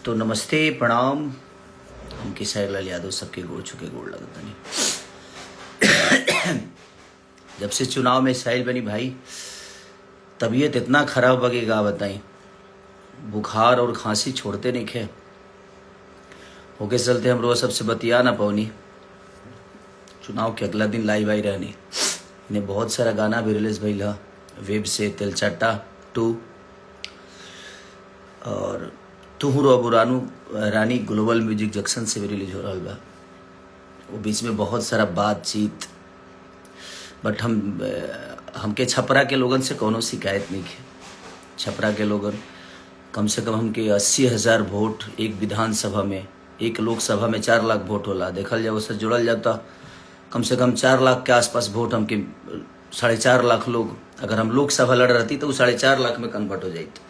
तो नमस्ते प्रणाम। हम किसाई लाल यादव सबके गोड़ छुके गोड़ लगता नहीं। जब से चुनाव में साइल बनी भाई, तबीयत इतना खराब बगेगा बताई। बुखार और खांसी छोड़ते नहीं खे होके चलते हम रोज सबसे बतिया ना पौनी। चुनाव के अगला दिन लाइव आई रहनी। इन्हें बहुत सारा गाना भी रिलीज भइल ह वेब से तेलचट्टा 2 और तुहू रो रानू रानी ग्लोबल म्यूजिक जंक्शन से भी रिलीज हो रहा बा। वो बीच में बहुत सारा बातचीत, बट हमके छपरा के लोगन से कोनो शिकायत नहीं है। छपरा के लोगन कम से कम हमके 80,000 वोट एक विधानसभा में, एक लोकसभा में 4 लाख वोट होला। देखल जाए उससे जुड़ल जाता कम से कम 4 लाख के आसपास वोट हमके 4.5 लाख लोग, अगर हम लोकसभा लड़ रहती तो वो 4.5 लाख में कन्वर्ट हो जाती।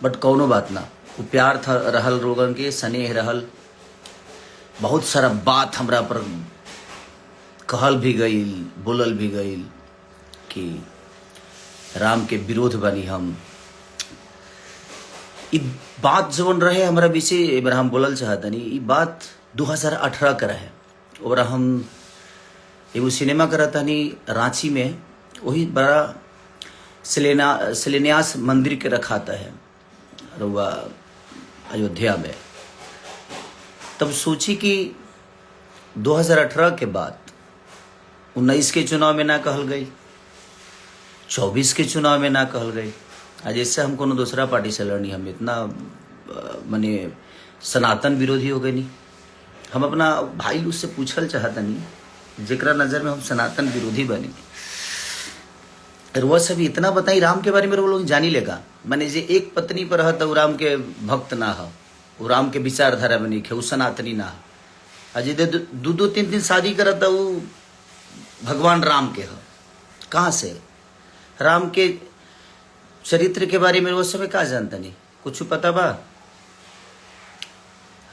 बट कौनो बात ना, वो प्यार था रहल लोगन के, स्नेह रहल। बहुत सारा बात हमरा पर कहल भी गईल, बोलल भी गईल कि राम के विरोध बनी हम। ई बात जवन रहे हमरा विषय एक हम बोलल चाहतनी। ई बात 2018 का रहे। और हम एगो सिनेमा करतनी रांची में, वही बड़ा शिलान्यास मंदिर के रखाता है रुआ अयोध्या में। तब सोची कि 2018 के बाद 19 के चुनाव में ना कहल गई, 24 के चुनाव में ना कहल गई। आज इससे हम कोनो दूसरा पार्टी से लड़नी, हम इतना माने सनातन विरोधी हो गए नहीं। हम अपना भाई लोग से पूछल चाहता नहीं, जेकरा नजर में हम सनातन विरोधी बनी। वो सब इतना बताई राम के बारे में वो लोग जानी लेगा। माने जे एक पत्नी पर है तो राम के भक्त ना हो, वो राम के विचारधारा में नहीं है, वो सनातनी ना हो। अजय 2-3 शादी करत वो भगवान राम के हो। कहाँ से राम के चरित्र के बारे में वो सब का जानता नहीं, कुछ पता बा?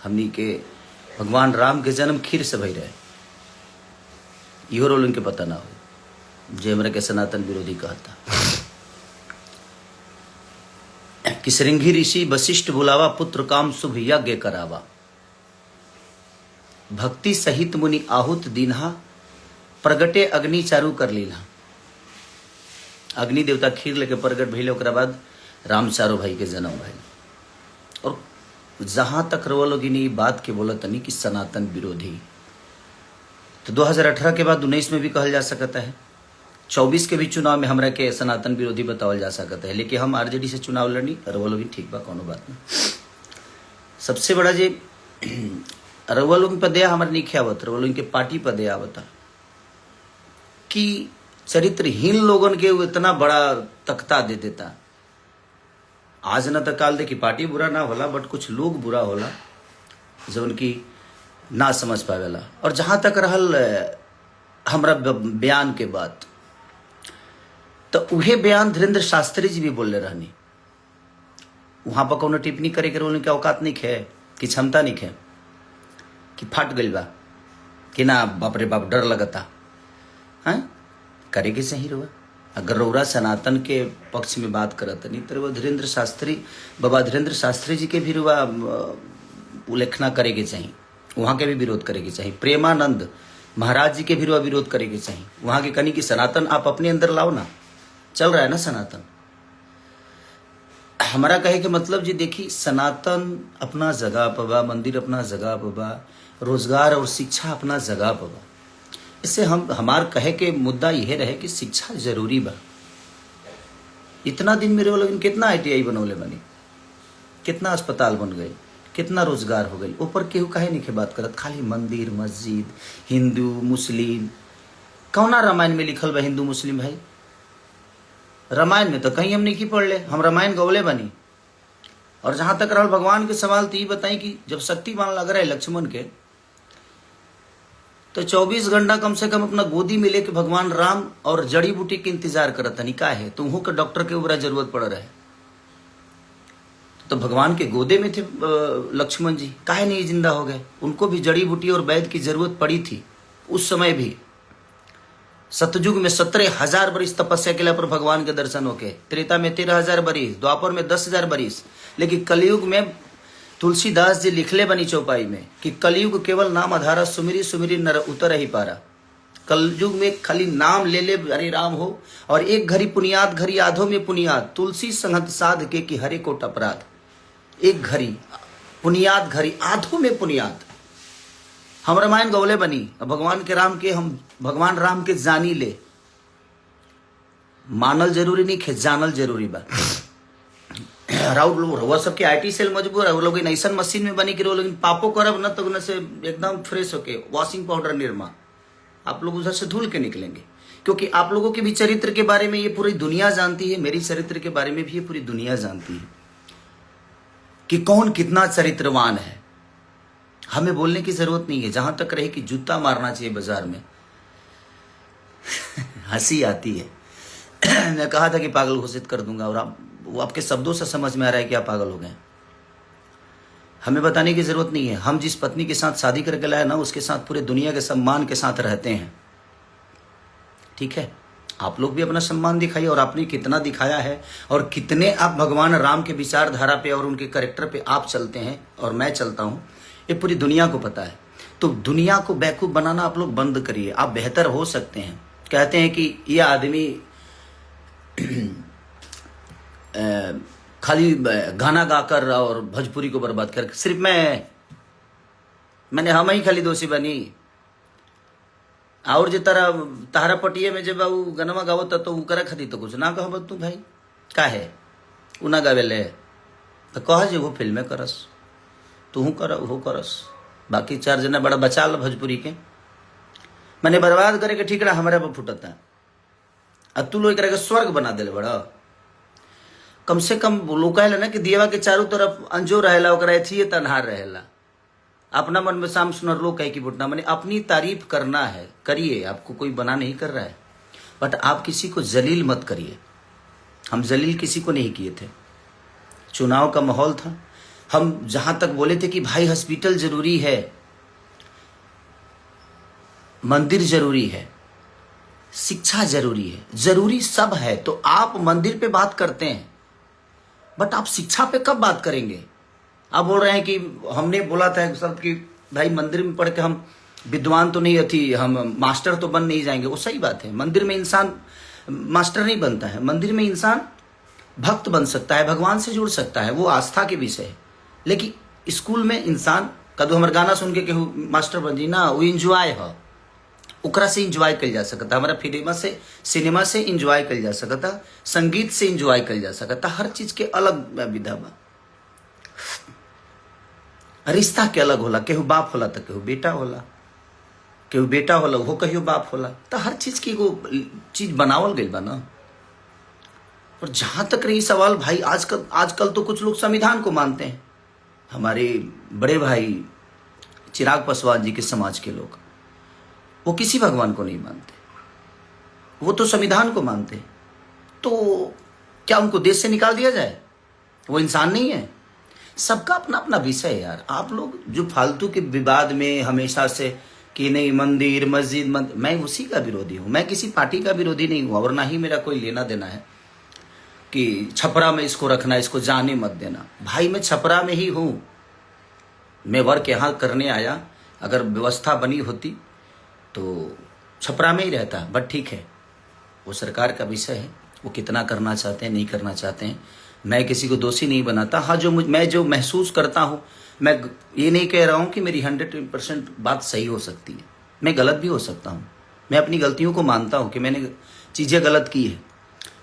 हमनी के भगवान राम के जन्म खीर से भई रहे, इहो रोल उनके पता ना हो, जे हमरा के सनातन विरोधी कहता। कि श्रृंगी ऋषि वशिष्ठ बुलावा, पुत्र काम शुभ यज्ञ करावा। भक्ति सहित मुनि आहुत दीन्हा, प्रगटे अग्नि चारू कर लीला। अग्नि देवता खीर लेके प्रगट भइले, ओकरा बाद राम चारो भाई के जन्म भइल। और जहां तक रवा लोग बात के बोलत नहीं कि सनातन विरोधी, तो 2018 के बाद 19 में भी कहल जा सकता है, 24 के भी चुनाव में हमरा के सनातन विरोधी बतावल जा सकता है। लेकिन हम आरजेडी से चुनाव लड़नी, रवा लोग ठीक बा, कोनो बात नहीं। सबसे बड़ा जे रवा लोग पर दया हमारे नहीं आवत, रवा लोग के पार्टी पर दया आवता कि चरित्रहीन लोगन के इतना बड़ा तख्ता दे देता। आज न तो काल देखी पार्टी बुरा ना होला, बट कुछ लोग बुरा होला जो उनकी ना समझ पावेला। और जहां तक रहल हमरा बयान के बात, तो उहे बयान धीरेन्द्र शास्त्री जी भी बोले रहनी। वहां पर कोनो टिप्पणी करे के उनके औकात नहीं है, कि क्षमता नहीं है, कि फट गई बा, कि ना बाप रे बाप डर लगता है करे के सही रहा। अगर रौरा सनातन के पक्ष में बात करत नहीं तो धीरेन्द्र शास्त्री, बाबा धीरेन्द्र शास्त्री जी के भी रुआ उल्लेखना करे के चाहिए, वहाँ के भी विरोध करे के चाहिए। प्रेमानंद महाराज जी के भी रुआ विरोध करे के चाहिए। वहाँ के कनी कि सनातन आप अपने अंदर लाओ ना, चल रहा है ना सनातन। हमारा कहे के मतलब जी देखी, सनातन अपना जगह पर बा, मंदिर अपना जगह पर बा, रोजगार और शिक्षा अपना जगह पर बा। इससे हमार कहे के मुद्दा यह रहे कि शिक्षा जरूरी बा। इतना दिन मेरे लोग कितना ITI बनौले बनी, कितना अस्पताल बन गए, कितना रोजगार हो गई। ऊपर केहू काहे नहीं के बात करत, खाली मंदिर मस्जिद, हिंदू मुस्लिम। कौना रामायण में लिखल बा हिंदू मुस्लिम भाई? रामायण में तो कहीं हम नहीं की पढ़ ले, हम रामायण गौले बनी। और जहां तक रहल भगवान के सवाल, तो ये बताई कि जब शक्तिमान लग रहा है लक्ष्मण के, तो 24 घंटा कम से कम अपना गोदी में लेके भगवान राम और जड़ी बूटी के इंतजार करता नहीं का है, तुमको के डॉक्टर के ऊपर जरूरत पड़ रहा है। तो भगवान के गोदे में थे लक्ष्मण जी, काहे नहीं जिंदा हो गए? उनको भी जड़ी बूटी और वैद्य की जरूरत पड़ी थी उस समय भी। सतयुग में 17,000 बरिस तपस्या के पर भगवान के दर्शन होके, त्रेता में 13,000 बरिस, द्वापर में 10,000 बरिस, लेकिन कलयुग में तुलसीदास जी लिखले बनी चौपाई में कि कलयुग केवल नाम आधारा, सुमिरी सुमिरी नर उतर ही पारा। कलयुग में खाली नाम ले ले हरे राम हो, और एक घड़ी पुनियाद घड़ी आधो में पुनियाद, तुलसी संगत साध के कि हरे कोट अपराध। एक घड़ी पुनियाद घड़ी आधो में पुनियाद। हम रामायण गौले बनी, भगवान के राम के हम भगवान राम के जानी ले, मानल जरूरी नहीं खे, जानल जरूरी बा। राउत लोग रउआ सबके आईटी सेल मजबूर है, वो लोग ऐसा मशीन में बनी कि वो लोग पापो करब न तो उनसे एकदम फ्रेश होके वॉशिंग पाउडर निर्मा आप लोग उधर से धुल के निकलेंगे। क्योंकि आप लोगों के भी चरित्र के बारे में ये पूरी दुनिया जानती है, मेरी चरित्र के बारे में भी ये पूरी दुनिया जानती है कि कौन कितना चरित्रवान है। हमें बोलने की जरूरत नहीं है, जहां तक रहे कि जूता मारना चाहिए बाजार में। हंसी आती है। मैं कहा था कि पागल घोषित कर दूंगा, और वो आपके शब्दों से समझ में आ रहा है कि आप पागल हो गए। हमें बताने की जरूरत नहीं है। हम जिस पत्नी के साथ शादी करके लाए ना, उसके साथ पूरे दुनिया के सम्मान के साथ रहते हैं। ठीक है, आप लोग भी अपना सम्मान दिखाइए, और आपने कितना दिखाया है, और कितने आप भगवान राम के विचारधारा पे और उनके कैरेक्टर पे आप चलते हैं और मैं चलता हूं, ये पूरी दुनिया को पता है। तो दुनिया को बेवकूफ बनाना आप लोग बंद करिए। आप बेहतर हो सकते हैं। कहते हैं कि ये आदमी खाली गाना गाकर और भोजपुरी को बर्बाद कर, सिर्फ मैंने हम ही खाली दोषी बनी। और जो तारा पटिए में जब वो गनमा गावत तो उकरा खाती तो कुछ ना कह तू भाई का है उ ना गावेले तो कह जे वो फिल्में करस, तू कर वो करस, बाकी 4 जना बड़ा बचा लो भोजपुरी के। मैंने बर्बाद करे के ठीकरा हमारे पर फुटता, अब तू लोग के स्वर्ग बना दिल बड़ा। कम से कम लोग कहला ना कि दियवा के चारों तरफ अंजो रहेला, ओकरा एथिए तन्हार रहेला। अपना मन में शाम सुनर लोग कहे कि बुटना, मैंने अपनी तारीफ करना है, करिए, आपको कोई बना नहीं कर रहा है, बट आप किसी को जलील मत करिए। हम जलील किसी को नहीं किए थे। चुनाव का माहौल था, हम जहां तक बोले थे कि भाई हॉस्पिटल जरूरी है, मंदिर जरूरी है, शिक्षा जरूरी है, जरूरी सब है, तो आप मंदिर पे बात करते हैं, बट आप शिक्षा पे कब बात करेंगे? आप बोल रहे हैं कि हमने बोला था एक शब्द कि भाई मंदिर में पढ़ के हम विद्वान तो नहीं थी, हम मास्टर तो बन नहीं जाएंगे। वो सही बात है, मंदिर में इंसान मास्टर नहीं बनता है, मंदिर में इंसान भक्त बन सकता है, भगवान से जुड़ सकता है, वो आस्था के विषय है। लेकिन स्कूल में इंसान कदू हमारे गाना सुन के केहू मास्टर बन जी ना, वो इंजॉय है, ओकरा से इंजॉय कल जा सकता, हमारा सिनेमा से इंजॉय कल जा सकता, संगीत से इंजॉय कल जा सकता, हर चीज के अलग विधा बा। रिश्ता के अलग होला, केहू बाप होला तो केहू बेटा होला, केहू बेटा होला वो कहियो बाप होला, तो हर चीज की एगो चीज बनावल गई बा ना। और जहां तक रही सवाल भाई, आजकल तो कुछ लोग संविधान को मानते हैं। हमारे बड़े भाई चिराग पासवान जी के समाज के लोग, वो किसी भगवान को नहीं मानते, वो तो संविधान को मानते। तो क्या उनको देश से निकाल दिया जाए? वो इंसान नहीं है? सबका अपना अपना विषय है यार। आप लोग जो फालतू के विवाद में हमेशा से कि नहीं मंदिर मस्जिद मैं उसी का विरोधी हूँ। मैं किसी पार्टी का विरोधी नहीं हूँ, और ना ही मेरा कोई लेना देना है कि छपरा में इसको रखना, इसको जाने मत देना। भाई मैं छपरा में ही हूँ, मैं वर्क यहाँ करने आया, अगर व्यवस्था बनी होती तो छपरा में ही रहता, बट ठीक है, वो सरकार का विषय है, वो कितना करना चाहते हैं नहीं करना चाहते हैं। मैं किसी को दोषी नहीं बनाता। हाँ, मैं जो महसूस करता हूँ, मैं ये नहीं कह रहा हूँ कि मेरी 100% बात सही हो सकती है, मैं गलत भी हो सकता हूँ। मैं अपनी गलतियों को मानता हूँ कि मैंने चीज़ें गलत की है,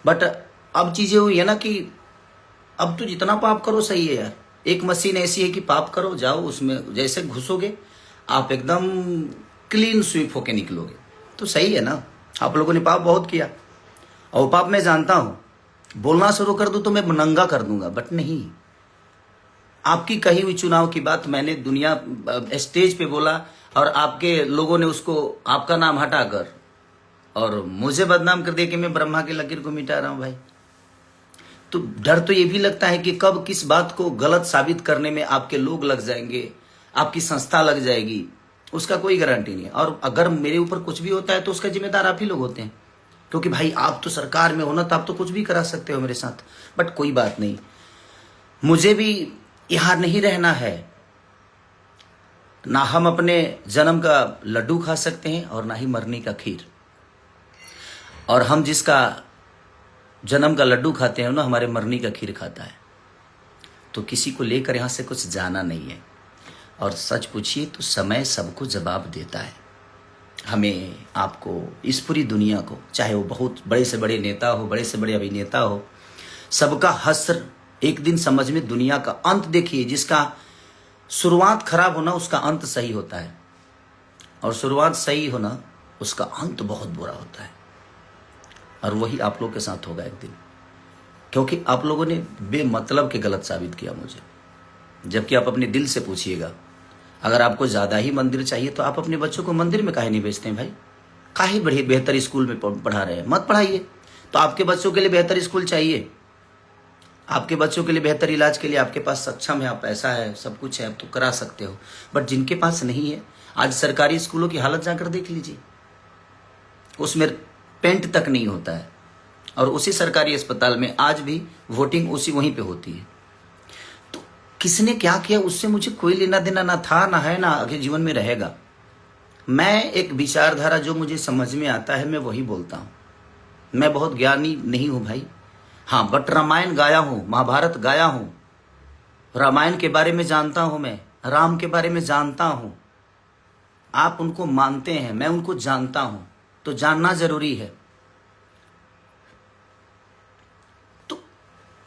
बट अब चीज़ें हुई है ना कि अब तो जितना पाप करो सही है यार। एक मशीन ऐसी है कि पाप करो, जाओ उसमें जैसे घुसोगे आप एकदम क्लीन स्वीप होके निकलोगे, तो सही है ना। आप लोगों ने पाप बहुत किया, और पाप मैं जानता हूं, बोलना शुरू कर दूं तो मैं नंगा कर दूंगा, बट नहीं। आपकी कही हुई चुनाव की बात मैंने दुनिया स्टेज पे बोला, और आपके लोगों ने उसको आपका नाम हटाकर और मुझे बदनाम कर दिया कि मैं ब्रह्मा की लकीर को मिटा रहा हूं। भाई तो डर तो ये भी लगता है कि कब किस बात को गलत साबित करने में आपके लोग लग जाएंगे, आपकी संस्था लग जाएगी, उसका कोई गारंटी नहीं है। और अगर मेरे ऊपर कुछ भी होता है तो उसका जिम्मेदार आप ही लोग होते हैं, क्योंकि भाई आप तो सरकार में हो ना, तो आप तो कुछ भी करा सकते हो मेरे साथ। बट कोई बात नहीं, मुझे भी यहां नहीं रहना है। ना हम अपने जन्म का लड्डू खा सकते हैं और ना ही मरने का खीर। और हम जिसका जन्म का लड्डू खाते हैं ना, हमारे मरने का खीर खाता है। तो किसी को लेकर यहां से कुछ जाना नहीं है। और सच पूछिए तो समय सबको जवाब देता है। हमें, आपको, इस पूरी दुनिया को, चाहे वो बहुत बड़े से बड़े नेता हो, बड़े से बड़े अभिनेता हो, सबका हश्र एक दिन समझ में, दुनिया का अंत देखिए। जिसका शुरुआत खराब होना, उसका अंत सही होता है। और शुरुआत सही होना, उसका अंत बहुत बुरा होता है। और वही आप लोग के साथ होगा एक दिन, क्योंकि आप लोगों ने बेमतलब के गलत साबित किया मुझे। जबकि आप अपने दिल से पूछिएगा, अगर आपको ज़्यादा ही मंदिर चाहिए तो आप अपने बच्चों को मंदिर में काहे नहीं भेजते हैं भाई? काहे बड़े बेहतर स्कूल में पढ़ा रहे हैं? मत पढ़ाइए। तो आपके बच्चों के लिए बेहतर स्कूल चाहिए, आपके बच्चों के लिए बेहतर इलाज के लिए आपके पास सक्षम है, आप पैसा है, सब कुछ है, आप तो करा सकते हो। बट जिनके पास नहीं है, आज सरकारी स्कूलों की हालत जाकर देख लीजिए, उसमें पेंट तक नहीं होता है। और उसी सरकारी अस्पताल में आज भी वोटिंग उसी वहीं पे होती है। तो किसने क्या किया उससे मुझे कोई लेना देना ना था, ना है, ना आगे जीवन में रहेगा। मैं एक विचारधारा जो मुझे समझ में आता है मैं वही बोलता हूँ। मैं बहुत ज्ञानी नहीं हूँ भाई, हाँ, बट रामायण गाया हूँ, महाभारत गाया हूँ, रामायण के बारे में जानता हूँ, मैं राम के बारे में जानता हूँ। आप उनको मानते हैं, मैं उनको जानता हूँ, तो जानना जरूरी है। तो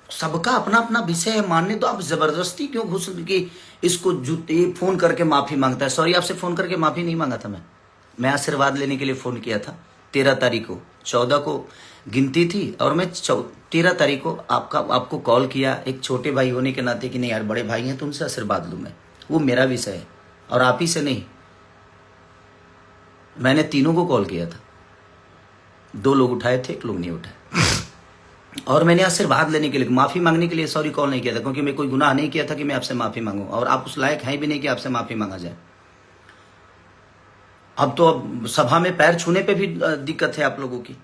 सबका अपना अपना विषय है, मानने दो। आप जबरदस्ती क्यों घुस के इसको जूते फोन करके माफी मांगता है? सॉरी, आपसे फोन करके माफी नहीं मांगा था मैं आशीर्वाद लेने के लिए फोन किया था। 13 तारीख को, 14 को गिनती थी और मैं 13 तारीख को आपको कॉल किया, एक छोटे भाई होने के नाते कि नहीं यार बड़े भाई हैं तो उनसे आशीर्वाद लूँ मैं, वो मेरा विषय है और आप ही से नहीं। मैंने तीनों को कॉल किया था, 2 लोग उठाए थे, 1 लोग नहीं उठाए। और मैंने आशीर्वाद लेने के लिए, माफी मांगने के लिए सॉरी कॉल नहीं किया था, क्योंकि मैं कोई गुनाह नहीं किया था कि मैं आपसे माफी मांगूं, और आप उस लायक हैं भी नहीं कि आपसे माफी मांगा जाए। अब तो सभा में पैर छूने पे भी दिक्कत है आप लोगों की।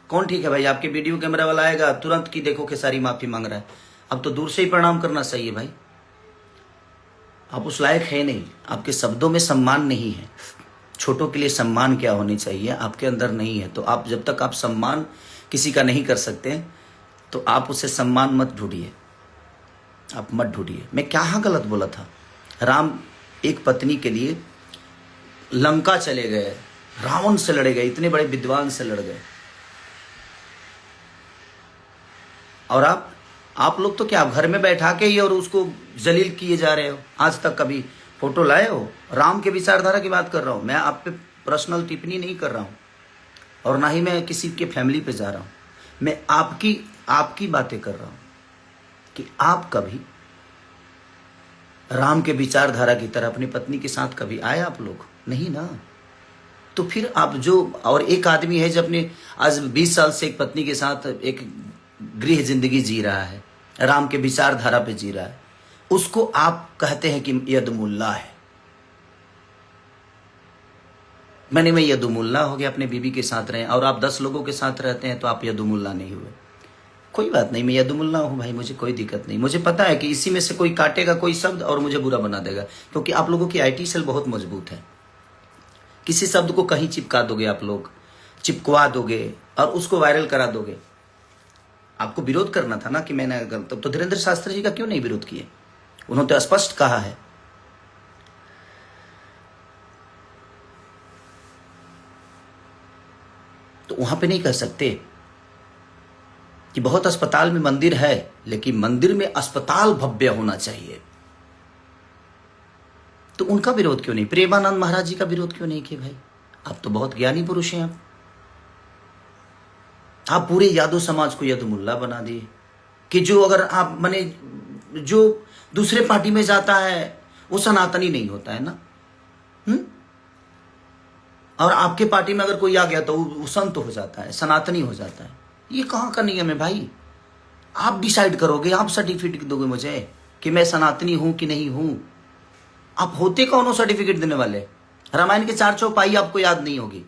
कौन ठीक है भाई? आपके वीडियो कैमरा वाला आएगा तुरंत की देखो कि सारी माफी मांग रहा है। अब तो दूर से ही प्रणाम करना सही है भाई। आप उस लायक है नहीं, आपके शब्दों में सम्मान नहीं है। छोटों के लिए सम्मान क्या होनी चाहिए आपके अंदर नहीं है। तो आप जब तक आप सम्मान किसी का नहीं कर सकते तो आप उसे सम्मान मत ढूंढिए, आप मत ढूंढिए। मैं क्या गलत बोला था? राम एक पत्नी के लिए लंका चले गए, रावण से लड़े गए, इतने बड़े विद्वान से लड़ गए। और आप लोग तो क्या घर में बैठा के ही और उसको जलील किए जा रहे हो। आज तक कभी फोटो लाए हो? राम के विचारधारा की बात कर रहा हूं मैं, आप पे पर्सनल टिप्पणी नहीं कर रहा हूं और ना ही मैं किसी के फैमिली पे जा रहा हूं। मैं आपकी बातें कर रहा हूं कि आप कभी राम के विचारधारा की तरह अपनी पत्नी के साथ कभी आए? आप लोग नहीं ना। तो फिर आप जो, और एक आदमी है जो अपने आज 20 साल से एक पत्नी के साथ एक गृह जिंदगी जी रहा है, राम के विचारधारा पे जी रहा है, उसको आप कहते हैं कि यदमुल्ला है। मैं यदुमुल्ला हो गया, अपने बीबी के साथ रहे, और आप 10 लोगों के साथ रहते हैं तो आप यदुमुल्ला नहीं हुए। कोई बात नहीं, मैं यदुमुल्ला हूं भाई, मुझे कोई दिक्कत नहीं। मुझे पता है कि इसी में से कोई काटेगा कोई शब्द और मुझे बुरा बना देगा, क्योंकि आप लोगों की आईटी सेल बहुत मजबूत है। किसी शब्द को कहीं चिपका दोगे, आप लोग चिपकवा दोगे और उसको वायरल करा दोगे। आपको विरोध करना था ना कि मैंने, तो धीरेन्द्र शास्त्री जी का क्यों नहीं विरोध किए? उन्होंने तो स्पष्ट कहा है। तो वहां पे नहीं कह सकते कि बहुत अस्पताल में मंदिर है, लेकिन मंदिर में अस्पताल भव्य होना चाहिए। तो उनका विरोध क्यों नहीं? प्रेमानंद महाराज जी का विरोध क्यों नहीं किए भाई? आप तो बहुत ज्ञानी पुरुष हैं। आप पूरे यादव समाज को यदमुल्ला बना दिए कि जो अगर आप माने जो दूसरे पार्टी में जाता है वो सनातनी नहीं होता है ना। और आपके पार्टी में अगर कोई आ गया तो वो संत हो जाता है, सनातनी हो जाता है। ये कहाँ का नियम है भाई? आप डिसाइड करोगे, आप सर्टिफिकेट दोगे मुझे कि मैं सनातनी हूं कि नहीं हूं। आप होते कौन हो सर्टिफिकेट देने वाले? रामायण के 4 चौपाई आपको याद नहीं होगी,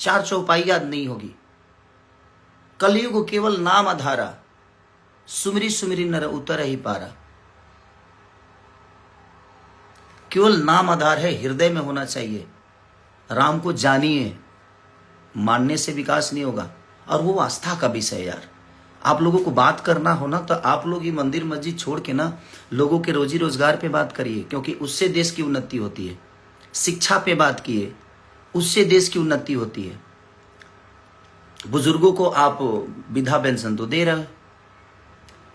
4 चौपाई याद नहीं होगी। कलयुग केवल नाम आधारा, सुमिरी सुमिरी नर उतर ही पारा। केवल नाम आधार है, हृदय में होना चाहिए। राम को जानिए, मानने से विकास नहीं होगा। और वो आस्था का विषय है यार। आप लोगों को बात करना हो ना तो आप लोग ये मंदिर मस्जिद छोड़ के ना लोगों के रोजी रोजगार पे बात करिए, क्योंकि उससे देश की उन्नति होती है। शिक्षा पे बात किए, उससे देश की उन्नति होती है। बुजुर्गों को आप विधवा पेंशन तो दे रहे हो,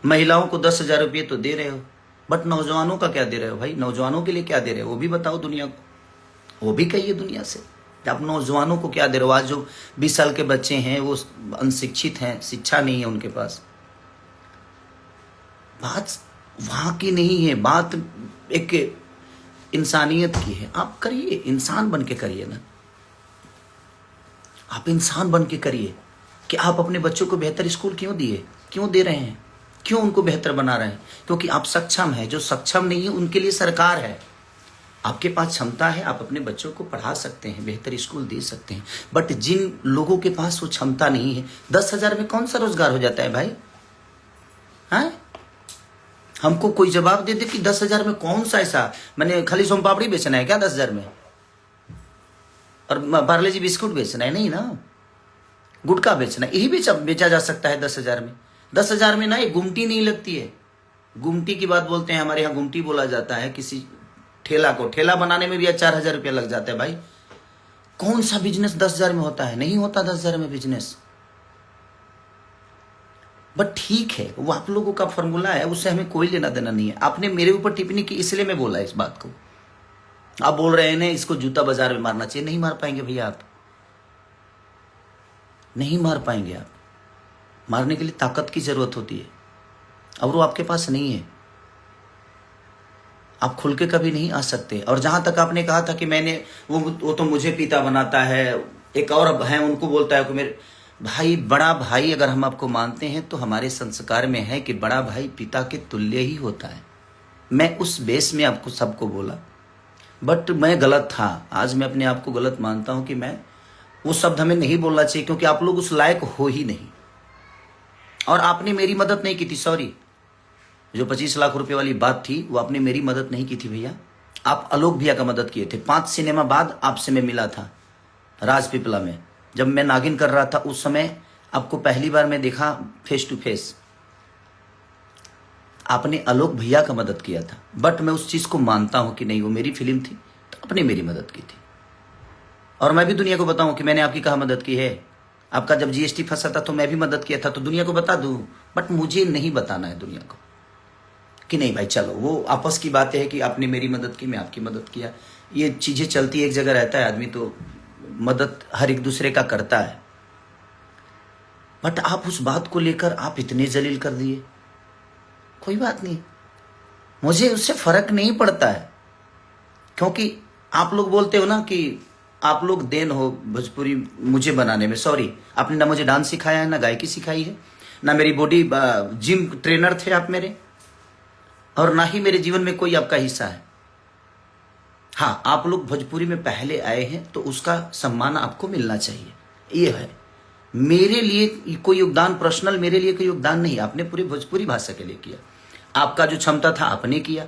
महिलाओं को 10,000 रुपये तो दे रहे हो, बट नौजवानों का क्या दे रहे हो भाई? नौजवानों के लिए क्या दे रहे हो वो भी बताओ दुनिया को, वो भी कहिए दुनिया से आप नौजवानों को क्या दे रहे हो। आज जो 20 साल के बच्चे हैं वो अनशिक्षित हैं, शिक्षा नहीं है उनके पास। बात वहां की नहीं है, बात एक इंसानियत की है। आप करिए, इंसान बन के करिए ना, आप इंसान बन के करिए कि आप अपने बच्चों को बेहतर स्कूल क्यों दिए, क्यों दे रहे हैं, क्यों उनको बेहतर बना रहे हैं? क्योंकि आप सक्षम हैं। जो सक्षम नहीं है उनके लिए सरकार है। आपके पास क्षमता है, आप अपने बच्चों को पढ़ा सकते हैं, बेहतर स्कूल दे सकते हैं। बट जिन लोगों के पास वो क्षमता नहीं है, 10,000 में कौन सा रोजगार हो जाता है भाई? हैं? हमको कोई जवाब दे दे कि 10,000 में कौन सा ऐसा, मैंने खाली सोम पापड़ी बेचना है क्या 10,000 में? और पार्ले जी बिस्कुट बेचना है? नहीं ना, गुटखा बेचना है, यही बेचा जा सकता है 10,000 में। 10,000 में ना एक गुमटी नहीं लगती है। गुमटी की बात बोलते हैं, हमारे यहाँ गुमटी बोला जाता है किसी ठेला को। ठेला बनाने में भी 4,000 रुपया लग जाता है भाई। कौन सा बिजनेस 10,000 में होता है? नहीं होता 10,000 में बिजनेस। बट ठीक है, वो आप लोगों का फॉर्मूला है, उससे हमें कोई लेना देना नहीं है। आपने मेरे ऊपर टिप्पणी की इसलिए मैं बोला इस बात को। आप बोल रहे हैं इसको जूता बाजार में मारना चाहिए। नहीं मार पाएंगे भैया, आप नहीं मार पाएंगे। आप मारने के लिए ताकत की जरूरत होती है और वो आपके पास नहीं है। आप खुल के कभी नहीं आ सकते। और जहां तक आपने कहा था कि मैंने वो तो मुझे पिता बनाता है, एक और है उनको बोलता है कि मेरे भाई, बड़ा भाई अगर हम आपको मानते हैं तो हमारे संस्कार में है कि बड़ा भाई पिता के तुल्य ही होता है। मैं उस बेस में आपको सबको बोला, बट मैं गलत था। आज मैं अपने आप को गलत मानता हूं कि मैं वो शब्द हमें नहीं बोलना चाहिए, क्योंकि आप लोग उस लायक हो ही नहीं। और आपने मेरी मदद नहीं की थी, सॉरी। जो 25 लाख रुपए वाली बात थी वो आपने मेरी मदद नहीं की थी भैया। आप आलोक भैया का मदद किए थे। 5 सिनेमा बाद आपसे मैं मिला था राजपीपला में, जब मैं नागिन कर रहा था। उस समय आपको पहली बार मैं देखा फेस टू फेस। आपने आलोक भैया का मदद किया था। बट मैं उस चीज को मानता हूं कि नहीं, वो मेरी फिल्म थी तो आपने मेरी मदद की थी। और मैं भी दुनिया को बताऊं कि मैंने आपकी कहाँ मदद की है। आपका जब जीएसटी फंसा था तो मैं भी मदद किया था, तो दुनिया को बता दूं। बट मुझे नहीं बताना है दुनिया को कि नहीं भाई चलो, वो आपस की बातें है कि आपने मेरी मदद की, मैं आपकी मदद किया। ये चीजें चलती एक जगह रहता है आदमी, तो मदद हर एक दूसरे का करता है। बट आप उस बात को लेकर आप इतने जलील कर दिए। कोई बात नहीं, मुझे उससे फर्क नहीं पड़ता है, क्योंकि आप लोग बोलते हो ना कि आप लोग देन हो भोजपुरी मुझे बनाने में। सॉरी, आपने ना मुझे डांस सिखाया है, ना गायकी सिखाई है, ना मेरी बॉडी जिम ट्रेनर थे आप मेरे, और ना ही मेरे जीवन में कोई आपका हिस्सा है। हाँ, आप लोग भोजपुरी में पहले आए हैं तो उसका सम्मान आपको मिलना चाहिए। ये है मेरे लिए कोई योगदान, पर्सनल मेरे लिए कोई योगदान नहीं। आपने पूरी भोजपुरी भाषा के लिए किया। आपका जो क्षमता था आपने किया।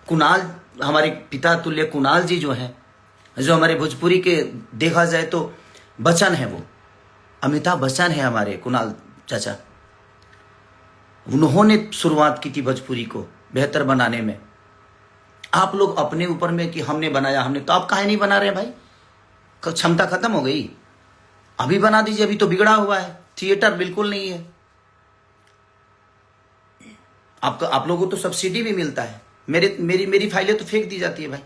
कुणाल, हमारे पिता तुल्य कुणाल जी जो हैं, जो हमारे भोजपुरी के देखा जाए तो बच्चन है, वो अमिताभ बच्चन है हमारे कुणाल चाचा। उन्होंने शुरुआत की थी भोजपुरी को बेहतर बनाने में। आप लोग अपने ऊपर में कि हमने बनाया, हमने, तो आप काहे नहीं बना रहे भाई? क्षमता खत्म हो गई? अभी बना दीजिए, अभी तो बिगड़ा हुआ है, थिएटर बिल्कुल नहीं है। आप लोगों को तो सब्सिडी भी मिलता है। मेरी फाइलें तो फेंक दी जाती है भाई।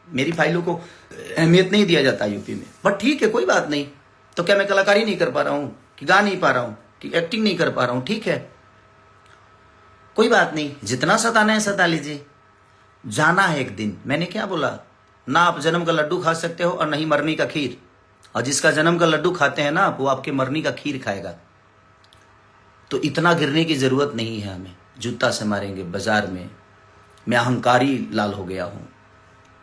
मेरी फाइलों को अहमियत नहीं दिया जाता यूपी में। बट ठीक है, कोई बात नहीं। तो क्या मैं कलाकारी नहीं कर पा रहा हूं, कि गा नहीं पा रहा हूं, कि एक्टिंग नहीं कर पा रहा हूं? ठीक है, कोई बात नहीं। जितना सताना है सता लीजिए, जाना है एक दिन। मैंने क्या बोला? ना आप जन्म का लड्डू खा सकते हो और नहीं मरनी का खीर। और जिसका जन्म का लड्डू खाते हैं ना, वो आपके मरनी का खीर खाएगा। तो इतना गिरने की जरूरत नहीं है हमें। जूता से मारेंगे बाजार में। मैं अहंकारी लाल हो गया हूं?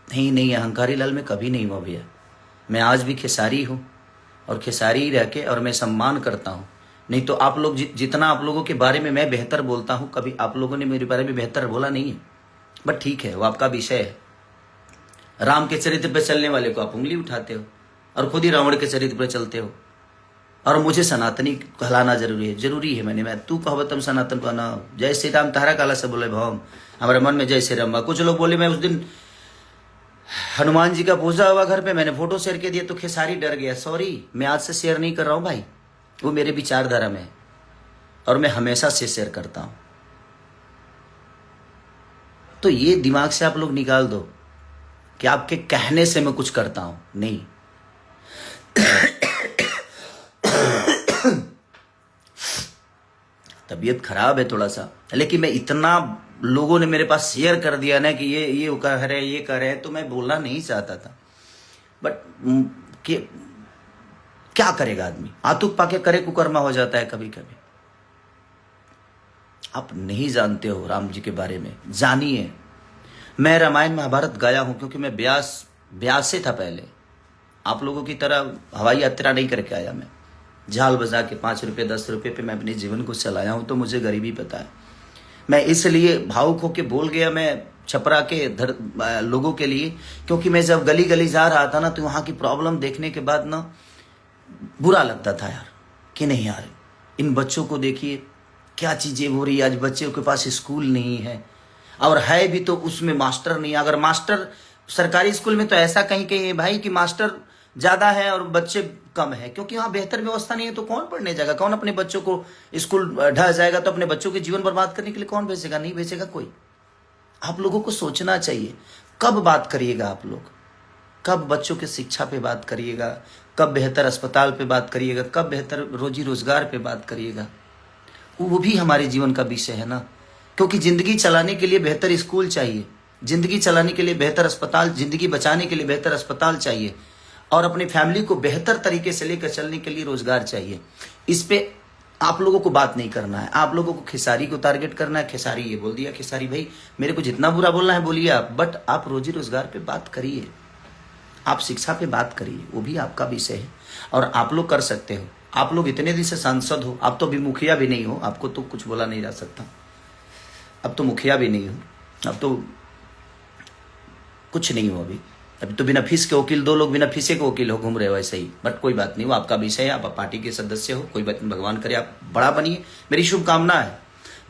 नहीं, अहंकारी लाल में कभी नहीं हुआ भैया। मैं आज भी खेसारी हूं और खेसारी ही रह के, और मैं सम्मान करता हूं नहीं तो आप लोग जितना आप लोगों के बारे में मैं बेहतर बोलता हूं, कभी आप लोगों ने मेरे बारे में बेहतर बोला नहीं है। बट ठीक है, वो आपका विषय है। राम के चरित्र पर चलने वाले को आप उंगली उठाते हो और खुद ही रावण के चरित्र पर चलते हो। और मुझे सनातनी कहलाना जरूरी है। मैं तू कहवतम सनातन कहना। जय श्री राम तारा काला से बोले भाव हमारे मन में जय श्री राम। कुछ लोग बोले मैं उस दिन हनुमान जी का पूजा हुआ घर पे, मैंने फोटो शेयर कर दिया तो खेसारी डर गया। सॉरी, मैं आज से शेयर नहीं कर रहा हूं भाई, वो मेरे विचारधारा में है और मैं हमेशा से शेयर करता हूं। तो ये दिमाग से आप लोग निकाल दो कि आपके कहने से मैं कुछ करता हूं, नहीं। तबीयत खराब है थोड़ा सा, लेकिन मैं इतना लोगों ने मेरे पास शेयर कर दिया ना कि ये कह रहे ये कर रहे, तो मैं बोलना नहीं चाहता था। बट क्या करेगा आदमी, आतुक पाके करे कुकर्मा हो जाता है कभी कभी। आप नहीं जानते हो राम जी के बारे में, जानिए। मैं रामायण महाभारत गाया हूं क्योंकि मैं ब्यास से था पहले। आप लोगों की तरह हवाई यात्रा नहीं करके आया मैं। झाल बजा के 5 रुपये 10 रुपये पे मैं अपने जीवन को चलाया हूं, तो मुझे गरीबी पता है। मैं इसलिए भावुक होके बोल गया मैं छपरा के लोगों के लिए, क्योंकि मैं जब गली गली जा रहा था ना, तो वहां की प्रॉब्लम देखने के बाद ना बुरा लगता था यार, कि नहीं यार इन बच्चों को देखिए क्या चीजें हो रही है। आज बच्चों के पास स्कूल नहीं है, और है भी तो उसमें मास्टर नहीं। अगर मास्टर सरकारी स्कूल में तो ऐसा कहीं है भाई कि मास्टर ज्यादा है और बच्चे कम है, क्योंकि वहां बेहतर व्यवस्था नहीं है। तो कौन पढ़ने जाएगा, कौन अपने बच्चों को स्कूल ढह जाएगा, तो अपने बच्चों के जीवन बर्बाद करने के लिए कौन भेजेगा, नहीं भेजेगा कोई। आप लोगों को सोचना चाहिए, कब बात करिएगा आप लोग, कब बच्चों की शिक्षा पे बात करिएगा, कब बेहतर अस्पताल पे बात करिएगा, कब बेहतर रोजी रोजगार पे बात करिएगा। वो भी हमारे जीवन का विषय है ना, क्योंकि जिंदगी चलाने के लिए बेहतर स्कूल चाहिए, जिंदगी चलाने के लिए बेहतर अस्पताल, जिंदगी बचाने के लिए बेहतर अस्पताल चाहिए, और अपनी फैमिली को बेहतर तरीके से लेकर चलने के लिए रोजगार चाहिए। इस पे आप लोगों को बात नहीं करना है। आप लोगों को खेसारी को टारगेट करना है। खेसारी ये बोल दिया, खेसारी भाई मेरे को जितना बुरा बोलना है बोलिए आप, बट आप रोजी रोजगार पे बात करिए, आप शिक्षा पे बात करिए, वो भी आपका विषय है और आप लोग कर सकते हो। आप लोग इतने दिन से सांसद हो, आप तो अभी मुखिया भी नहीं हो, आपको तो कुछ बोला नहीं जा सकता। अब तो मुखिया भी नहीं हो, अब तो कुछ नहीं हो। अभी तो बिना फीस के वकील, 2 लोग बिना फीसे के वकील हो घूम रहे हो ऐसे ही। बट कोई बात नहीं, वो आपका विषय है, आप पार्टी के सदस्य हो, कोई बात नहीं, भगवान करे आप बड़ा बनिए, मेरी शुभकामना है।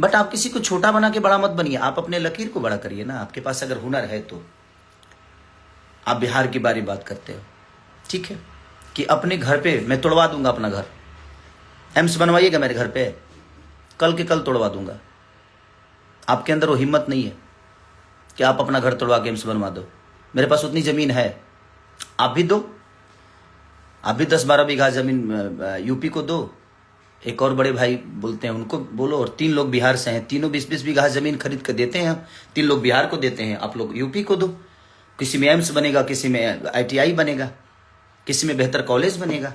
बट आप किसी को छोटा बना के बड़ा मत बनिए, आप अपने लकीर को बड़ा करिए ना। आपके पास अगर हुनर है तो आप बिहार की बारी बात करते हो, ठीक है, कि अपने घर पे मैं तोड़वा दूंगा अपना घर, एम्स बनवाइएगा मेरे घर पे, कल के कल तोड़वा दूंगा। आपके अंदर वो हिम्मत नहीं है कि आप अपना घर तोड़वा के एम्स बनवा दो। मेरे पास उतनी जमीन है, आप भी दो, आप भी 10-12 बीघा जमीन यूपी को दो। एक और बड़े भाई बोलते हैं उनको बोलो, और 3 लोग बिहार से हैं, तीनों 20-20 बीघा जमीन खरीद कर देते हैं हम। 3 लोग बिहार को देते हैं, आप लोग यूपी को दो। किसी में एम्स बनेगा, किसी में ITI बनेगा, किसी में बेहतर कॉलेज बनेगा।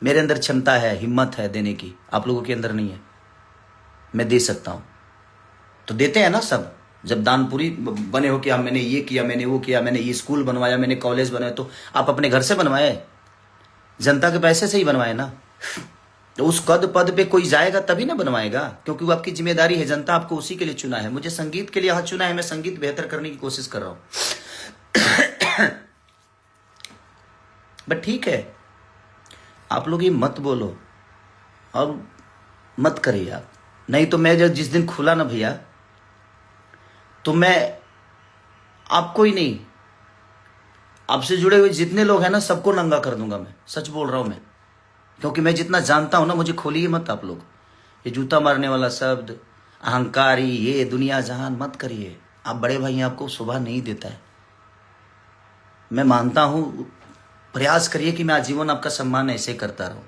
मेरे अंदर क्षमता है, हिम्मत है देने की, आप लोगों के अंदर नहीं है। मैं दे सकता हूं, तो देते हैं ना सब। जब दानपुरी बने हो कि हाँ मैंने ये किया, मैंने वो किया, मैंने ये स्कूल बनवाया, मैंने कॉलेज बनवाया, तो आप अपने घर से बनवाए, जनता के पैसे से ही बनवाए ना। तो उस पद पे कोई जाएगा तभी ना बनवाएगा, क्योंकि वो आपकी जिम्मेदारी है। जनता आपको उसी के लिए चुना है। मुझे संगीत के लिए यहाँ चुना है, मैं संगीत बेहतर करने की कोशिश कर रहा हूं। बट ठीक है, आप लोग ये मत बोलो और मत करिए आप। नहीं तो मैं जब जिस दिन खुला ना भैया, तो मैं आपको ही नहीं, आपसे जुड़े हुए जितने लोग हैं ना, सबको नंगा कर दूंगा। मैं सच बोल रहा हूं मैं, क्योंकि मैं जितना जानता हूं ना, मुझे खोलिए मत आप लोग। ये जूता मारने वाला शब्द, अहंकारी, ये दुनिया जहान मत करिए। आप बड़े भाई हैं, आपको शोभा नहीं देता है। मैं मानता हूं, प्रयास करिए कि मैं आजीवन आपका सम्मान ऐसे करता रहूं।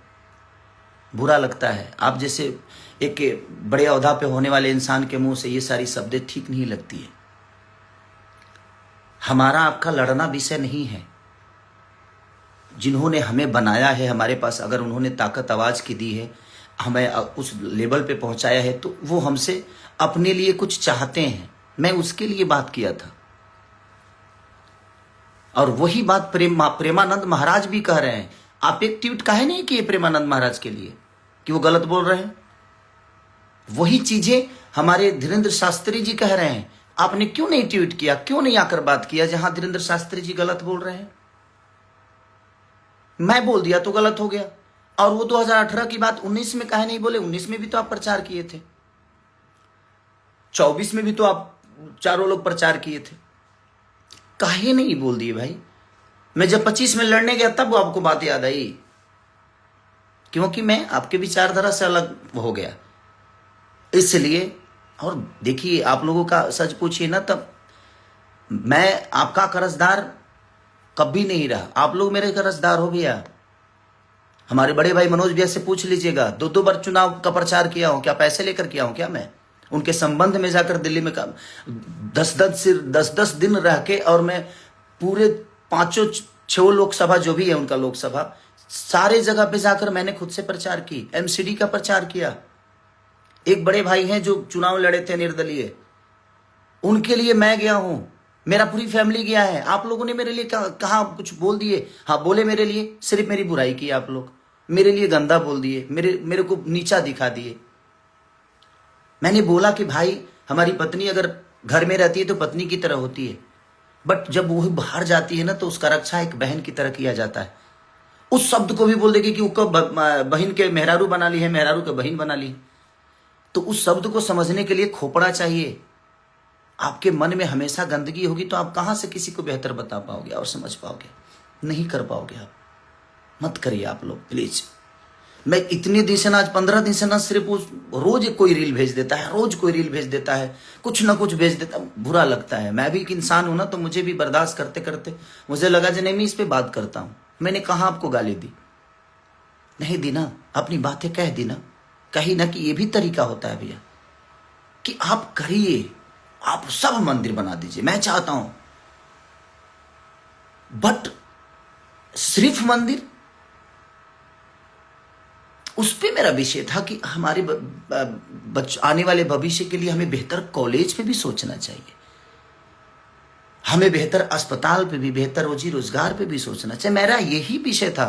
बुरा लगता है, आप जैसे एक बड़े ओहदा पे होने वाले इंसान के मुंह से ये सारी शब्दें ठीक नहीं लगती है। हमारा आपका लड़ना विषय नहीं है। जिन्होंने हमें बनाया है, हमारे पास अगर उन्होंने ताकत आवाज की दी है, हमें उस लेवल पे पहुंचाया है, तो वो हमसे अपने लिए कुछ चाहते हैं। मैं उसके लिए बात किया था, और वही बात प्रेमानंद महाराज भी कह रहे हैं। आप एक ट्वीट काहे नहीं किए प्रेमानंद महाराज के लिए? कि वो गलत बोल रहे हैं? वही चीजें हमारे धीरेन्द्र शास्त्री जी कह रहे हैं। आपने क्यों नहीं ट्वीट किया, क्यों नहीं आकर बात किया जहां धीरेन्द्र शास्त्री जी गलत बोल रहे हैं? मैं बोल दिया तो गलत हो गया। और वो 2018 की बात 19 में काहे नहीं बोले? 19 में भी तो आप प्रचार किए थे, 24 में भी तो आप चारों लोग प्रचार किए थे, काहे नहीं बोल दिए भाई? मैं जब 25 में लड़ने गया तब वो आपको बात याद आई, क्योंकि मैं आपके विचारधारा से अलग हो गया इसलिए। और देखिए, आप लोगों का सच पूछिए ना, तब मैं आपका कर्जदार कभी नहीं रहा, आप लोग मेरे कर्जदार हो भैया। हमारे बड़े भाई मनोज भैया से पूछ लीजिएगा, 2 बार चुनाव का प्रचार किया हूं क्या? पैसे लेकर किया हूं क्या? मैं उनके संबंध में जाकर दिल्ली में 10-10 दिन रह के, और मैं पूरे 5-6 लोकसभा जो भी है उनका लोकसभा, सारे जगह पे जाकर मैंने खुद से प्रचार की, एमसीडी का प्रचार किया। एक बड़े भाई हैं जो चुनाव लड़े थे निर्दलीय, उनके लिए मैं गया हूं, मेरा पूरी फैमिली गया है। आप लोगों ने मेरे लिए कहा कुछ बोल दिए? हाँ बोले, मेरे लिए सिर्फ मेरी बुराई की आप लोग, मेरे लिए गंदा बोल दिए, मेरे को नीचा दिखा दिए। मैंने बोला कि भाई, हमारी पत्नी अगर घर में रहती है तो पत्नी की तरह होती है, बट जब वो बाहर जाती है ना तो उसका रक्षा एक बहन की तरह किया जाता है। उस शब्द को भी बोल देगी कि उसको बहन के मेहरारू बना ली है, मेहरारू के बहन बना ली। तो उस शब्द को समझने के लिए खोपड़ा चाहिए। आपके मन में हमेशा गंदगी होगी तो आप कहां से किसी को बेहतर बता पाओगे और समझ पाओगे? नहीं कर पाओगे आप। मत करिए आप लोग प्लीज। मैं इतने दिन से ना, आज 15 दिन से ना, सिर्फ रोज कोई रील भेज देता है, रोज कोई रील भेज देता है, कुछ ना कुछ भेज देता है, बुरा लगता है। मैं भी एक इंसान हूं ना, तो मुझे भी बर्दाश्त करते करते मुझे लगा कि नहीं, मैं इस पे बात करता हूं। मैंने कहा आपको गाली दी? नहीं दी ना, अपनी बातें कह दी ना, कही ना कि ये भी तरीका होता है भैया, कि आप करिए, आप सब मंदिर बना दीजिए, मैं चाहता हूं, बट सिर्फ मंदिर, उस पे मेरा विषय था कि हमारे आने वाले भविष्य के लिए हमें बेहतर कॉलेज पे भी सोचना चाहिए, हमें बेहतर अस्पताल पे भी, बेहतर रोजी रोजगार पे भी सोचना चाहिए। मेरा यही विषय था।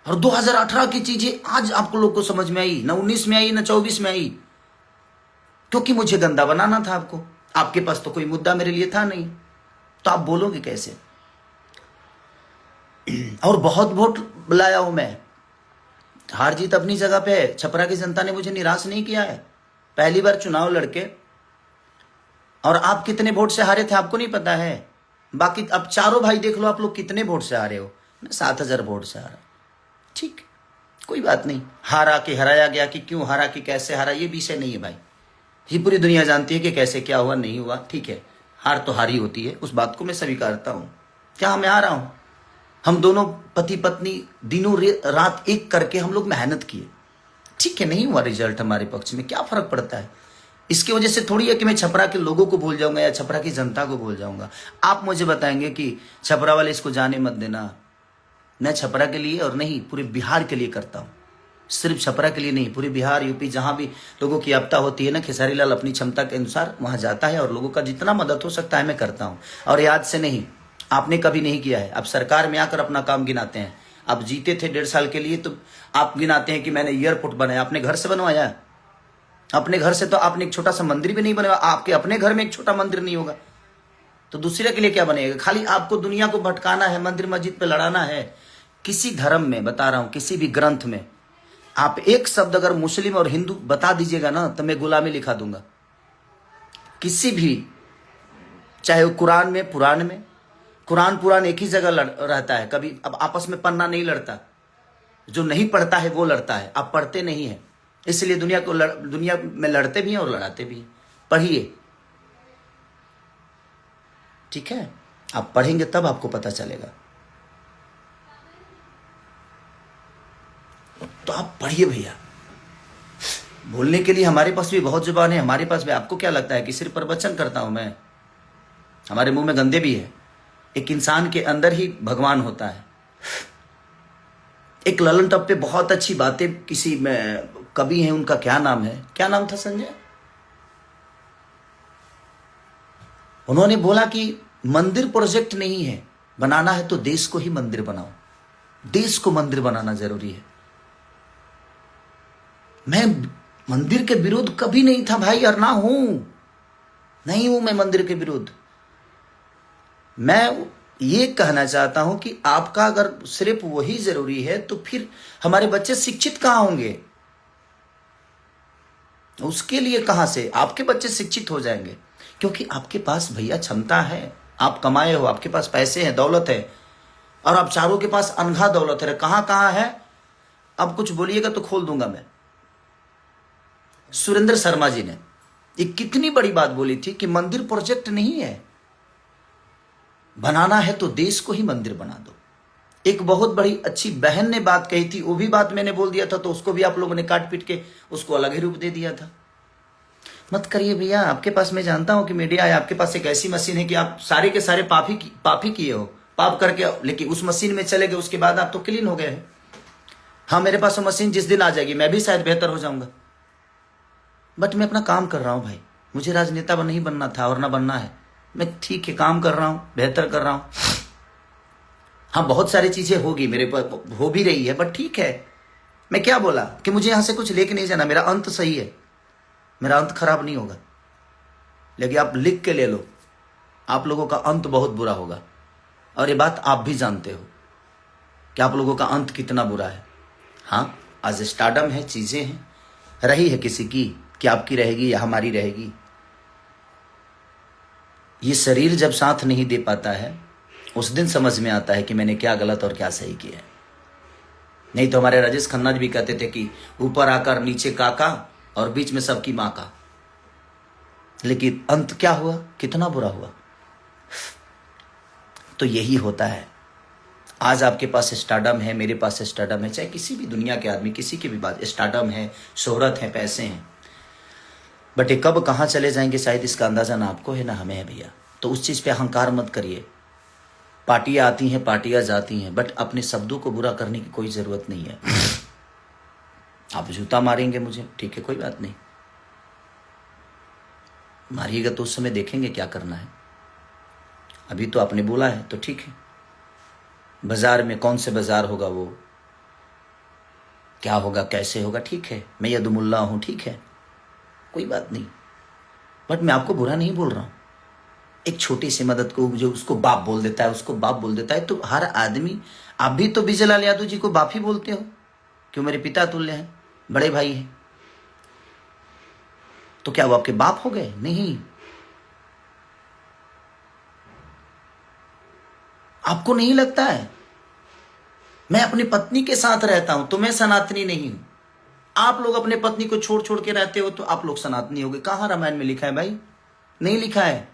और 2018 की चीजें आज आपको लोग को समझ में आई, ना 19 में आई, ना 24 में आई, क्योंकि मुझे गंदा बनाना था आपको। आपके पास तो कोई मुद्दा मेरे लिए था नहीं, तो आप बोलोगे कैसे? और बहुत वोट लाया हूं मैं, हार जीत अपनी जगह पे है। छपरा की जनता ने मुझे निराश नहीं किया है। पहली बार चुनाव लड़के, और आप कितने वोट से हारे थे आपको नहीं पता है। बाकी अब चारों भाई देख लो, आप लोग कितने वोट से हारे हो। मैं 7,000 वोट से हारा। ठीक, कोई बात नहीं। हारा कि हराया गया, कि क्यों हारा, कि कैसे हारा, ये विषय नहीं है भाई। ये पूरी दुनिया जानती है कि कैसे क्या हुआ, नहीं हुआ, ठीक है। हार तो हारी होती है, उस बात को मैं स्वीकारता हूं। क्या मैं हारा हूं? हम दोनों पति पत्नी दिनों रात एक करके हम लोग मेहनत किए, ठीक है, नहीं हुआ रिजल्ट हमारे पक्ष में, क्या फर्क पड़ता है? इसकी वजह से थोड़ी है कि मैं छपरा के लोगों को भूल जाऊंगा या छपरा की जनता को भूल जाऊंगा। आप मुझे बताएंगे कि छपरा वाले इसको जाने मत देना। मैं छपरा के लिए और नहीं, पूरे बिहार के लिए करता हूं। सिर्फ छपरा के लिए नहीं, पूरे बिहार, यूपी, जहां भी लोगों की आपदा होती है ना, खेसारी लाल अपनी क्षमता के अनुसार वहां जाता है और लोगों का जितना मदद हो सकता है मैं करता हूं। और याद से नहीं, आपने कभी नहीं किया है। अब सरकार में आकर अपना काम गिनाते हैं। आप जीते थे 1.5 साल के लिए, तो आप गिनाते हैं कि मैंने एयरपोर्ट बनाया। अपने घर से बनवाया? अपने घर से तो आपने एक छोटा सा मंदिर भी नहीं बनवाया। आपके अपने घर में एक छोटा मंदिर नहीं होगा तो दूसरे के लिए क्या बनेगा? खाली आपको दुनिया को भटकाना है, मंदिर मस्जिद पे लड़ाना है। किसी धर्म में, बता रहा हूं, किसी भी ग्रंथ में आप एक शब्द अगर मुस्लिम और हिंदू बता दीजिएगा ना, तो मैं गुलामी लिखा दूंगा। किसी भी, चाहे वो कुरान में, पुराण में, कुरान एक ही जगह रहता है, कभी अब आपस में पन्ना नहीं लड़ता। जो नहीं पढ़ता है वो लड़ता है, आप पढ़ते नहीं है, इसलिए दुनिया में लड़ते भी हैं और लड़ाते भी हैं। पढ़िए, ठीक है? आप पढ़ेंगे तब आपको पता चलेगा। तो आप पढ़िए भैया। बोलने के लिए हमारे पास भी बहुत जुबान है, हमारे पास भी। आपको क्या लगता है कि सिर्फ प्रवचन करता हूं मैं? हमारे मुंह में गंदे भी है। एक इंसान के अंदर ही भगवान होता है। एक ललन टॉप पे बहुत अच्छी बातें किसी में कवि हैं, उनका क्या नाम है, क्या नाम था संजय? उन्होंने बोला कि मंदिर प्रोजेक्ट नहीं है, बनाना है तो देश को ही मंदिर बनाओ। देश को मंदिर बनाना जरूरी है। मैं मंदिर के विरुद्ध कभी नहीं था भाई, और ना हूं, नहीं हूं मैं मंदिर के विरुद्ध। मैं ये कहना चाहता हूं कि आपका अगर सिर्फ वही जरूरी है तो फिर हमारे बच्चे शिक्षित कहां होंगे? उसके लिए कहां से आपके बच्चे शिक्षित हो जाएंगे? क्योंकि आपके पास भैया क्षमता है, आप कमाए हो, आपके पास पैसे हैं, दौलत है, और आप चारों के पास अनघा दौलत है। कहां कहां है? अब कुछ बोलिएगा तो खोल दूंगा मैं। सुरेंद्र शर्मा जी ने एक कितनी बड़ी बात बोली थी कि मंदिर प्रोजेक्ट नहीं है, बनाना है तो देश को ही मंदिर बना दो। एक बहुत बड़ी अच्छी बहन ने बात कही थी, वो भी बात मैंने बोल दिया था, तो उसको भी आप लोगों ने काट पीट के उसको अलग ही रूप दे दिया था। मत करिए भैया, आपके पास, मैं जानता हूं कि मीडिया है, आपके पास एक ऐसी मशीन है कि आप सारे के सारे पाप ही किए हो, पाप करके, लेकिन उस मशीन में चले गए, उसके बाद आप तो क्लीन हो गए हैं। हाँ, मेरे पास वो मशीन जिस दिन आ जाएगी मैं भी शायद बेहतर हो जाऊंगा, बट मैं अपना काम कर रहा हूं भाई। मुझे राजनेता नहीं बनना था और ना बनना है। मैं ठीक है काम कर रहा हूं, बेहतर कर रहा हूं। हाँ, बहुत सारी चीजें होगी मेरे पर, हो भी रही है, बट ठीक है। मैं क्या बोला कि मुझे यहां से कुछ लेके नहीं जाना, मेरा अंत सही है, मेरा अंत खराब नहीं होगा। लेकिन आप लिख के ले लो, आप लोगों का अंत बहुत बुरा होगा, और ये बात आप भी जानते हो कि आप लोगों का अंत कितना बुरा है। हाँ, आज स्टारडम है, चीजें हैं, रही है किसी की, कि आपकी रहेगी या हमारी रहेगी। ये शरीर जब साथ नहीं दे पाता है उस दिन समझ में आता है कि मैंने क्या गलत और क्या सही किया है। नहीं तो हमारे राजेश खन्ना जी भी कहते थे कि ऊपर आकर नीचे काका और बीच में सबकी माँ का। लेकिन अंत क्या हुआ, कितना बुरा हुआ। तो यही होता है। आज आपके पास स्टारडम है, मेरे पास स्टारडम है, चाहे किसी भी दुनिया के आदमी, किसी की भी बात, स्टारडम है, शोहरत है, पैसे हैं, बट ये कब कहाँ चले जाएंगे शायद इसका अंदाजा ना आपको है ना हमें है भैया। तो उस चीज पे अहंकार मत करिए। पार्टियां आती हैं, पार्टियां जाती हैं, बट अपने शब्दों को बुरा करने की कोई जरूरत नहीं है। आप जूता मारेंगे मुझे, ठीक है, कोई बात नहीं, मारिएगा तो उस समय देखेंगे क्या करना है। अभी तो आपने बोला है तो ठीक है। बाजार में कौन से बाजार होगा, वो क्या होगा, कैसे होगा, ठीक है, मैं यदुमुल्ला हूं, ठीक है, कोई बात नहीं, बट मैं आपको बुरा नहीं बोल रहा हूं। एक छोटी सी मदद को जो उसको बाप बोल देता है, उसको बाप बोल देता है, तो हर आदमी, आप भी तो विजय लाल यादव जी को बाप ही बोलते हो, क्यों, मेरे पिता तुल्य हैं, बड़े भाई हैं, तो क्या वो आपके बाप हो गए? नहीं। आपको नहीं लगता है? मैं अपनी पत्नी के साथ रहता हूं तो मैं सनातनी नहीं हूं। आप लोग अपने पत्नी को छोड़ छोड़ के रहते हो तो आप लोग सनातनी हो गए। कहां रामायण में लिखा है भाई? नहीं लिखा है।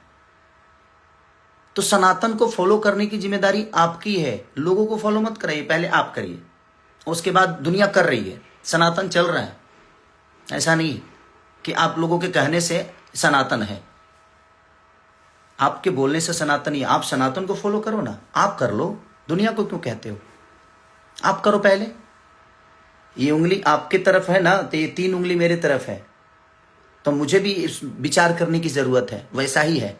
तो सनातन को फॉलो करने की जिम्मेदारी आपकी है। लोगों को फॉलो मत कराइए, पहले आप करिए, उसके बाद दुनिया कर रही है, सनातन चल रहा है। ऐसा नहीं कि आप लोगों के कहने से सनातन है, आपके बोलने से सनातन ही। आप सनातन को फॉलो करो ना, आप कर लो, दुनिया को क्यों कहते हो? आप करो पहले। ये उंगली आपकी तरफ है ना, तो ये 3 उंगली मेरे तरफ है, तो मुझे भी इस विचार करने की जरूरत है। वैसा ही है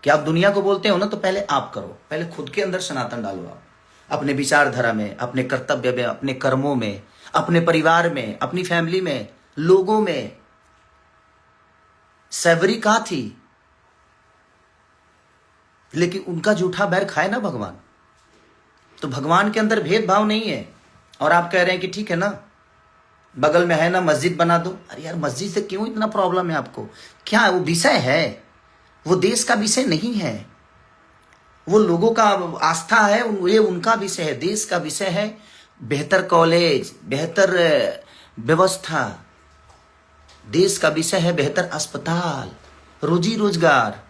कि आप दुनिया को बोलते हो ना, तो पहले आप करो, पहले खुद के अंदर सनातन डालो। आप अपने विचारधारा में, अपने कर्तव्य में, अपने कर्मों में, अपने परिवार में, अपनी फैमिली में, लोगों में। सैवरी कहाँ थी, लेकिन उनका जूठा बैर खाए ना भगवान। तो भगवान के अंदर भेदभाव नहीं है। और आप कह रहे हैं कि ठीक है ना, बगल में है ना, मस्जिद बना दो। अरे यार, मस्जिद से क्यों इतना प्रॉब्लम है आपको? क्या है वो? विषय है, वो देश का विषय नहीं है, वो लोगों का आस्था है, ये उनका विषय है। देश का विषय है बेहतर कॉलेज, बेहतर व्यवस्था। देश का विषय है बेहतर अस्पताल, रोजी रोजगार।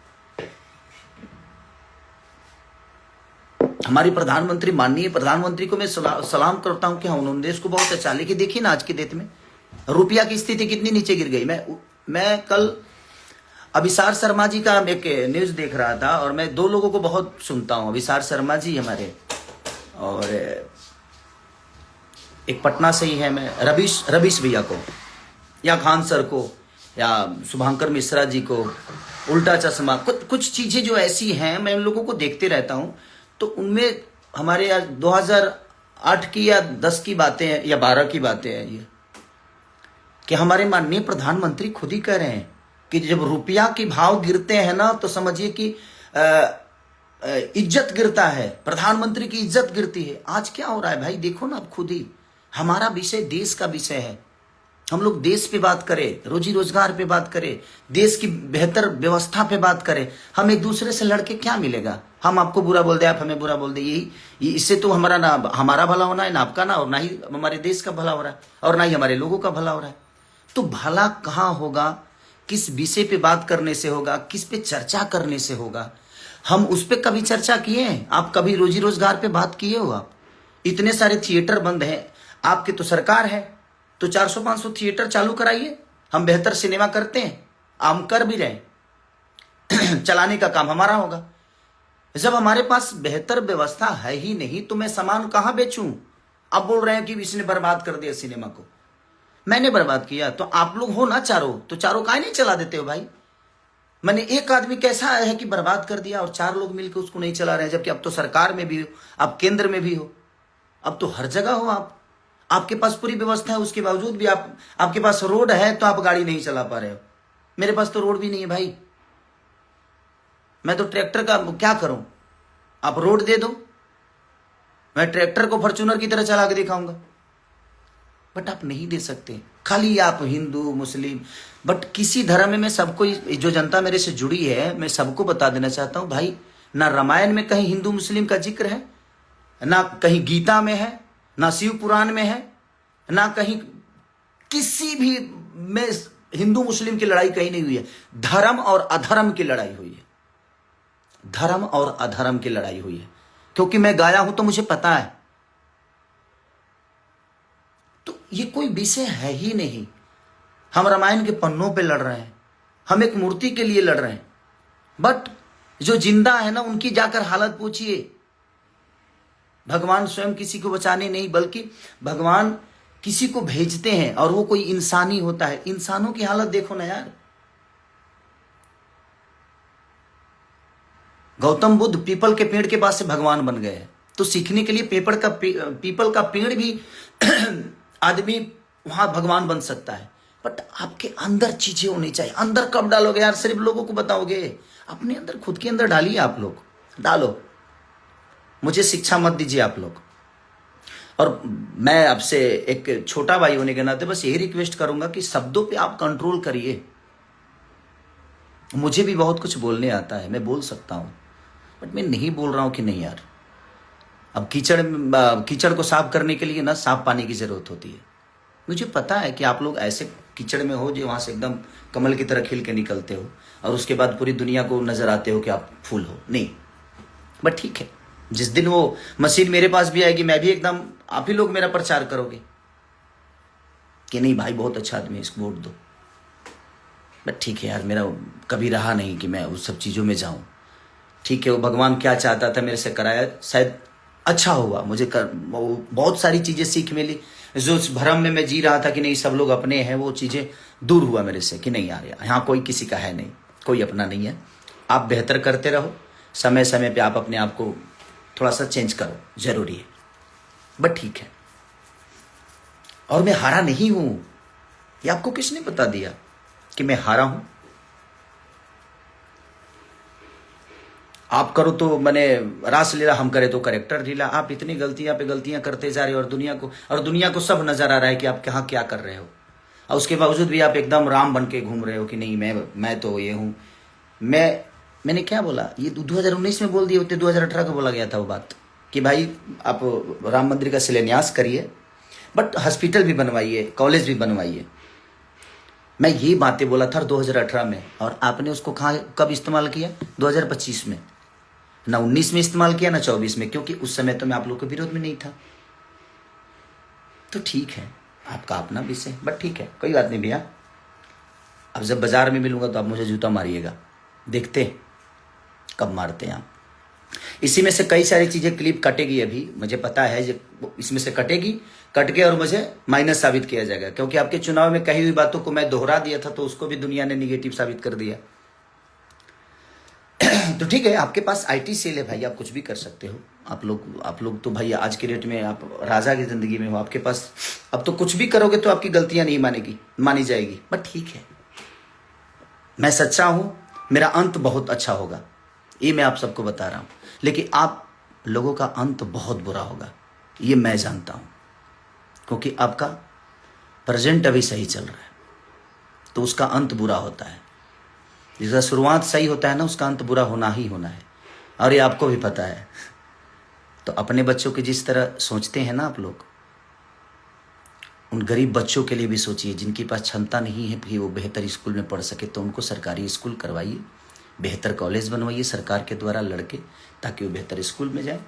हमारी प्रधानमंत्री, माननीय प्रधानमंत्री को मैं सलाम करता हूं कि हाँ, उन्होंने देश को बहुत अच्छा। लेकिन देखिए ना, आज की डेट में रुपया की स्थिति कितनी नीचे गिर गई। मैं कल अभिसार शर्मा जी का एक न्यूज देख रहा था, और मैं 2 लोगों को बहुत सुनता हूं, अभिसार शर्मा जी हमारे, और एक पटना से ही है, मैं रवीश भैया को, या खान सर को, या शुभांकर मिश्रा जी को, उल्टा चश्मा, कुछ चीजें जो ऐसी हैं, मैं उन लोगों को देखते रहता हूं। तो उनमें हमारे यार 2008 की या 10 की बातें हैं या 12 की बातें हैं। ये कि हमारे माननीय प्रधानमंत्री खुद ही कह रहे हैं कि जब रुपया के भाव गिरते हैं ना तो समझिए कि इज्जत गिरता है, प्रधानमंत्री की इज्जत गिरती है। आज क्या हो रहा है भाई, देखो ना आप खुद ही। हमारा विषय देश का विषय है, हम लोग देश पे बात करें, रोजी रोजगार पे बात करें, देश की बेहतर व्यवस्था पे बात करें। हम एक दूसरे से लड़के क्या मिलेगा? हम आपको बुरा बोल दे, आप हमें बुरा बोल दे, यही इससे तो हमारा भला होना है ना आपका, ना और ना ही हमारे देश का भला हो रहा है और ना ही हमारे लोगों का भला हो रहा है। तो भला कहाँ होगा? किस विषय पे बात करने से होगा, किस पे चर्चा करने से होगा? हम उस पर कभी चर्चा किए हैं? आप कभी रोजी रोजगार पे बात किए हो? आप इतने सारे थिएटर बंद हैं, आपके तो सरकार है, तो 400-500 थिएटर चालू कराइए। हम बेहतर सिनेमा करते हैं, हम कर भी रहे चलाने का काम हमारा होगा। जब हमारे पास बेहतर व्यवस्था है ही नहीं तो मैं सामान कहां बेचूं? आप बोल रहे हैं कि इसने बर्बाद कर दिया सिनेमा को। मैंने बर्बाद किया तो आप लोग हो ना चारों, तो चारों काहे नहीं चला देते हो भाई? मैंने एक आदमी कैसा है कि बर्बाद कर दिया और 4 लोग मिलकर उसको नहीं चला रहे हैं, जबकि अब तो सरकार में भी हो, अब केंद्र में भी हो, अब तो हर जगह हो आप, आपके पास पूरी व्यवस्था है, उसके बावजूद भी आपके पास रोड है तो आप गाड़ी नहीं चला पा रहे हो। मेरे पास तो रोड भी नहीं है भाई, मैं तो ट्रैक्टर का क्या करूं? आप रोड दे दो, मैं ट्रैक्टर को फॉर्च्यूनर की तरह चला के दिखाऊंगा, बट आप नहीं दे सकते। खाली आप हिंदू मुस्लिम, बट किसी धर्म में मैं सबको, जो जनता मेरे से जुड़ी है, मैं सबको बता देना चाहता हूं भाई, ना रामायण में कहीं हिंदू मुस्लिम का जिक्र है, ना कहीं गीता में है, ना शिव पुराण में है, ना कहीं किसी भी में हिंदू मुस्लिम की लड़ाई कहीं नहीं हुई है। धर्म और अधर्म की लड़ाई हुई है, धर्म और अधर्म की लड़ाई हुई है, क्योंकि मैं गाया हूं तो मुझे पता है। तो ये कोई विषय है ही नहीं। हम रामायण के पन्नों पे लड़ रहे हैं, हम एक मूर्ति के लिए लड़ रहे हैं, बट जो जिंदा है ना उनकी जाकर हालत पूछिए। भगवान स्वयं किसी को बचाने नहीं, बल्कि भगवान किसी को भेजते हैं और वो कोई इंसानी होता है। इंसानों की हालत देखो ना यार। गौतम बुद्ध पीपल के पेड़ के पास से भगवान बन गए, तो सीखने के लिए पीपल का पेड़ भी आदमी वहां भगवान बन सकता है। बट आपके अंदर चीजें होनी चाहिए। अंदर कब डालोगे यार? सिर्फ लोगों को बताओगे? अपने अंदर, खुद के अंदर डालिए। आप लोग डालो, मुझे शिक्षा मत दीजिए आप लोग। और मैं आपसे एक छोटा भाई होने के नाते बस यही रिक्वेस्ट करूंगा कि शब्दों पे आप कंट्रोल करिए। मुझे भी बहुत कुछ बोलने आता है, मैं बोल सकता हूं, बट मैं नहीं बोल रहा हूं कि नहीं यार। अब कीचड़ को साफ करने के लिए ना साफ पानी की जरूरत होती है। मुझे पता है कि आप लोग ऐसे कीचड़ में हो जो वहां से एकदम कमल की तरह खिल के निकलते हो और उसके बाद पूरी दुनिया को नजर आते हो कि आप फूल हो। नहीं, बट ठीक है, जिस दिन वो मशीन मेरे पास भी आएगी, मैं भी एकदम, आप ही लोग मेरा प्रचार करोगे कि नहीं भाई बहुत अच्छा आदमी है, इसको वोट दो। बट ठीक है यार, मेरा कभी रहा नहीं कि मैं उस सब चीज़ों में जाऊं। ठीक है, वो भगवान क्या चाहता था मेरे से कराया, शायद अच्छा हुआ। बहुत सारी चीज़ें सीख मिली। जो भ्रम में मैं जी रहा था कि नहीं सब लोग अपने हैं, वो चीज़ें दूर हुआ मेरे से कि नहीं यार, यहाँ कोई किसी का है नहीं, कोई अपना नहीं है। आप बेहतर करते रहो, समय समय पे आप अपने आप को थोड़ा सा चेंज करो, जरूरी है। बट ठीक है, और मैं हारा नहीं हूं। ये आपको किसने बता दिया कि मैं हारा हूं? आप करो तो मैंने रास लीला, हम करे तो करेक्टर लीला। आप इतनी गलतियां पे गलतियां करते जा रहे हो और दुनिया को सब नजर आ रहा है कि आप कहाँ क्या कर रहे हो, और उसके बावजूद भी आप एकदम राम बन के घूम रहे हो कि नहीं मैं तो ये हूं। मैंने क्या बोला? ये 2019 में बोल दिए होते, 2018 को बोला गया था वो बात कि भाई आप राम मंदिर का शिलान्यास करिए, बट हॉस्पिटल भी बनवाइए, कॉलेज भी बनवाइए। मैं ये बातें बोला था 2018 में, और आपने उसको कब इस्तेमाल किया? 2025 में। ना 19 में इस्तेमाल किया, ना 24 में, क्योंकि उस समय तो मैं आप लोग के विरोध में नहीं था। तो ठीक है, आपका अपना विषय, बट ठीक है, कोई बात नहीं भैया। अब जब बाजार में मिलूंगा तो आप मुझे जूता मारिएगा, देखते कब मारते हैं आप। इसी में से कई सारी चीजें क्लिप कटेगी, अभी मुझे पता है इसमें से कटेगी, कट के और मुझे माइनस साबित किया जाएगा, क्योंकि आपके चुनाव में कही हुई बातों को मैं दोहरा दिया था, तो उसको भी दुनिया ने निगेटिव साबित कर दिया। तो ठीक है, आपके पास आईटी सेल है भाई, आप कुछ भी कर सकते हो। आप लोग तो भाई आज के डेट में आप राजा की जिंदगी में हो, आपके पास अब तो कुछ भी करोगे तो आपकी गलतियां नहीं मानी जाएगी। बट ठीक है, मैं सच्चा हूं, मेरा अंत बहुत अच्छा होगा, ये मैं आप सबको बता रहा हूं। लेकिन आप लोगों का अंत बहुत बुरा होगा, ये मैं जानता हूं, क्योंकि आपका प्रेजेंट अभी सही चल रहा है, तो उसका अंत बुरा होता है। जिसका शुरुआत सही होता है ना, उसका अंत बुरा होना ही होना है, और ये आपको भी पता है। तो अपने बच्चों के जिस तरह सोचते हैं ना आप लोग, उन गरीब बच्चों के लिए भी सोचिए, जिनके पास क्षमता नहीं है कि वो बेहतर स्कूल में पढ़ सके, तो उनको सरकारी स्कूल करवाइए, बेहतर कॉलेज बनवाइए सरकार के द्वारा लड़के, ताकि वो बेहतर स्कूल में जाए।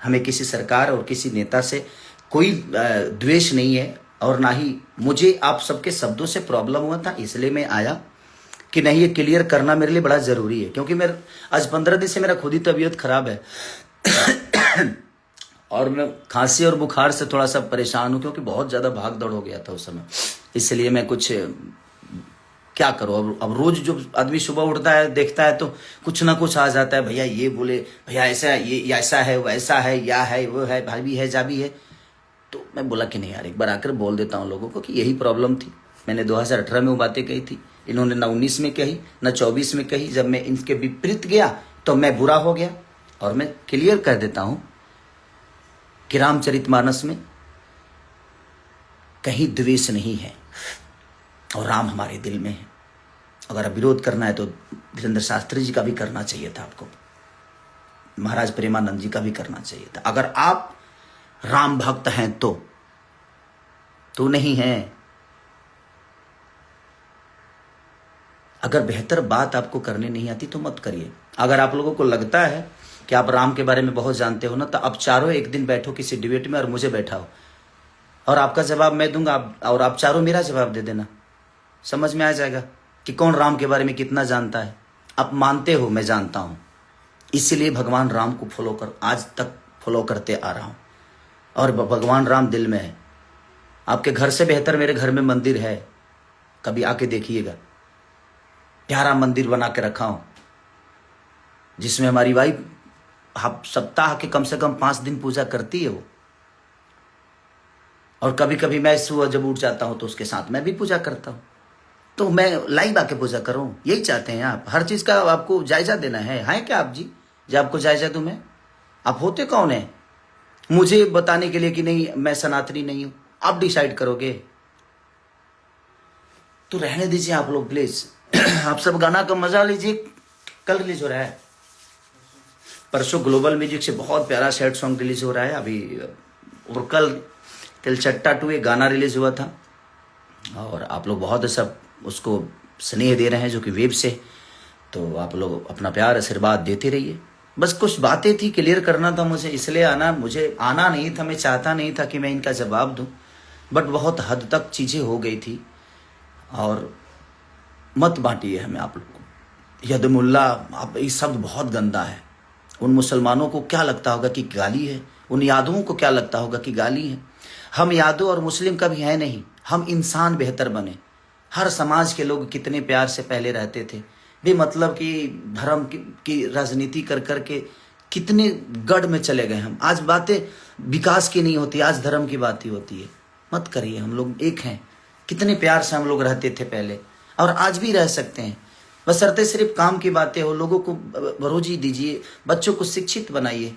हमें किसी सरकार और किसी नेता से कोई द्वेष नहीं है, और ना ही मुझे आप सबके शब्दों से प्रॉब्लम हुआ था, इसलिए मैं आया कि नहीं, ये क्लियर करना मेरे लिए बड़ा जरूरी है। क्योंकि मैं आज 15 दिन से मेरा खुद ही तबीयत खराब है और मैं खांसी और बुखार से थोड़ा सा परेशान हूं, क्योंकि बहुत ज्यादा भाग दौड़ हो गया था उस समय। इसलिए मैं कुछ क्या करूं, अब रोज जो आदमी सुबह उठता है देखता है तो कुछ ना कुछ आ जाता है, भैया ये बोले, भैया ऐसा, ये ऐसा है, वैसा है, या है, वो है, भाभी है, जाभी है। तो मैं बोला कि नहीं यार, एक बार आकर बोल देता हूँ लोगों को कि यही प्रॉब्लम थी। मैंने 2018 में वो बातें कही थी, इन्होंने ना 19 में कही ना 24 में कही। जब मैं इनके विपरीत गया तो मैं बुरा हो गया। और मैं क्लियर कर देता हूं कि रामचरितमानस में कहीं द्वेष नहीं है, और राम हमारे दिल में है। अगर विरोध करना है तो वीरेंद्र शास्त्री जी का भी करना चाहिए था, आपको महाराज प्रेमानंद जी का भी करना चाहिए था। अगर आप राम भक्त हैं तो नहीं है। अगर बेहतर बात आपको करने नहीं आती तो मत करिए। अगर आप लोगों को लगता है कि आप राम के बारे में बहुत जानते हो ना, तो आप चारों एक दिन बैठो किसी डिबेट में और मुझे बैठाओ, और आपका जवाब मैं दूंगा, और आप चारों मेरा जवाब दे देना। समझ में आ जाएगा कि कौन राम के बारे में कितना जानता है। आप मानते हो, मैं जानता हूं, इसीलिए भगवान राम को आज तक फॉलो करते आ रहा हूं, और भगवान राम दिल में है। आपके घर से बेहतर मेरे घर में मंदिर है, कभी आके देखिएगा। प्यारा मंदिर बना के रखा हूं, जिसमें हमारी वाइफ सप्ताह के कम से कम 5 दिन पूजा करती है वो। और कभी कभी मैं सुबह जब उठ जाता हूं तो उसके साथ मैं भी पूजा करता हूं। तो मैं लाइव आके पूजा करूं, यही चाहते हैं आप। हर चीज का आपको जायजा देना है क्या आप जी? जब आपको जायजा दूं मैं, आप होते कौन है मुझे बताने के लिए कि नहीं मैं सनातनी नहीं हूं? आप डिसाइड करोगे। तो रहने दीजिए आप लोग प्लीज। आप सब गाना का मजा लीजिए। कल रिलीज हो रहा है, परसों ग्लोबल म्यूजिक से बहुत प्यारा सैड सॉन्ग रिलीज हो रहा है अभी। और कल तिलचट्टा 2 एक गाना रिलीज हुआ था, और आप लोग बहुत सब उसको स्नेह दे रहे हैं, जो कि वेब से। तो आप लोग अपना प्यार आशीर्वाद देते रहिए। बस कुछ बातें थी, क्लियर करना था मुझे, इसलिए आना। मुझे आना नहीं था, मैं चाहता नहीं था कि मैं इनका जवाब दूं, बट बहुत हद तक चीजें हो गई थी। और मत बांटिए हमें आप लोग को। यदमुल्ला, आप ये शब्द बहुत गंदा है। उन मुसलमानों को क्या लगता होगा कि गाली है, उन यादवों को क्या लगता होगा कि गाली है। हम यादव और मुस्लिम कभी है नहीं, हम इंसान बेहतर बने। हर समाज के लोग कितने प्यार से पहले रहते थे, बेमतलब कि धर्म की राजनीति कर करके कितने गढ़ में चले गए हम। आज बातें विकास की नहीं होती, आज धर्म की बात ही होती है। मत करिए, हम लोग एक हैं। कितने प्यार से हम लोग रहते थे पहले, और आज भी रह सकते हैं, बशर्ते सिर्फ काम की बातें हो। लोगों को रोजी दीजिए, बच्चों को शिक्षित बनाइए।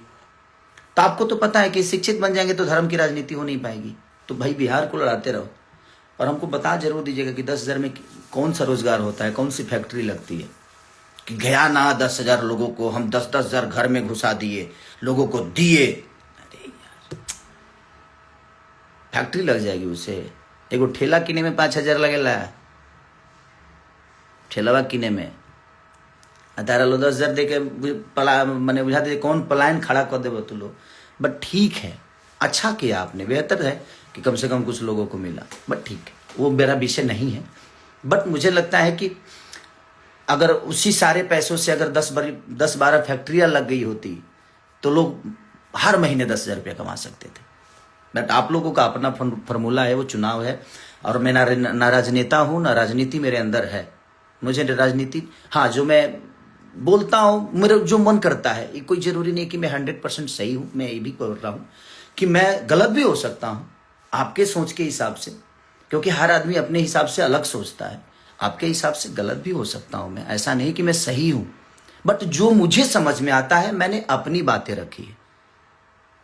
तो आपको तो पता है कि शिक्षित बन जाएंगे तो धर्म की राजनीति हो नहीं पाएगी। तो भाई बिहार को लड़ाते रहो, और हमको बता जरूर दीजिएगा कि 10,000 में कौन सा रोजगार होता है, कौन सी फैक्ट्री लगती है। कि गया ना 10,000 लोगों को हम 10,000 घर में घुसा दिए, लोगों को दिए। अरे यार, फैक्ट्री लग जाएगी उससे। एगो ठेला किने में 5,000 लगेला, ठेलावा किने में। तारा लो 10,000 दे के मैंने बुझा दे कौन पलायन खड़ा कर दे तू लोग। बट ठीक है, अच्छा किया आपने, बेहतर है कि कम से कम कुछ लोगों को मिला। बट ठीक है, वो मेरा विषय नहीं है। बट मुझे लगता है कि अगर उसी सारे पैसों से अगर 10-12 फैक्ट्रियां लग गई होती तो लोग हर महीने 10,000 रुपया कमा सकते थे। बट आप लोगों का अपना फॉर्मूला है, वो चुनाव है। और मैं ना राजनेता हूं, ना राजनीति मेरे अंदर है। मुझे राजनीति, हाँ, जो मैं बोलता हूँ, मेरा जो मन करता है। ये कोई जरूरी नहीं कि मैं 100% सही हूँ। मैं ये भी बोल रहा हूँ कि मैं गलत भी हो सकता हूँ आपके सोच के हिसाब से, क्योंकि हर आदमी अपने हिसाब से अलग सोचता है। आपके हिसाब से गलत भी हो सकता हूँ मैं, ऐसा नहीं कि मैं सही हूँ, बट जो मुझे समझ में आता है मैंने अपनी बातें रखी है।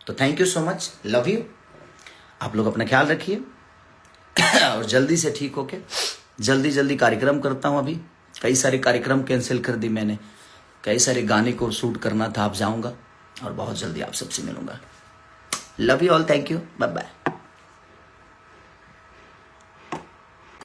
तो thank you so much, love you. आप लोग अपना ख्याल रखिए और जल्दी से ठीक होके जल्दी कार्यक्रम करता हूँ। अभी कई सारे कार्यक्रम कैंसिल कर दी मैंने, कई सारे गाने को शूट करना था। आप जाऊंगा और बहुत जल्दी आप सबसे मिलूंगा। Love you all, thank you, bye bye.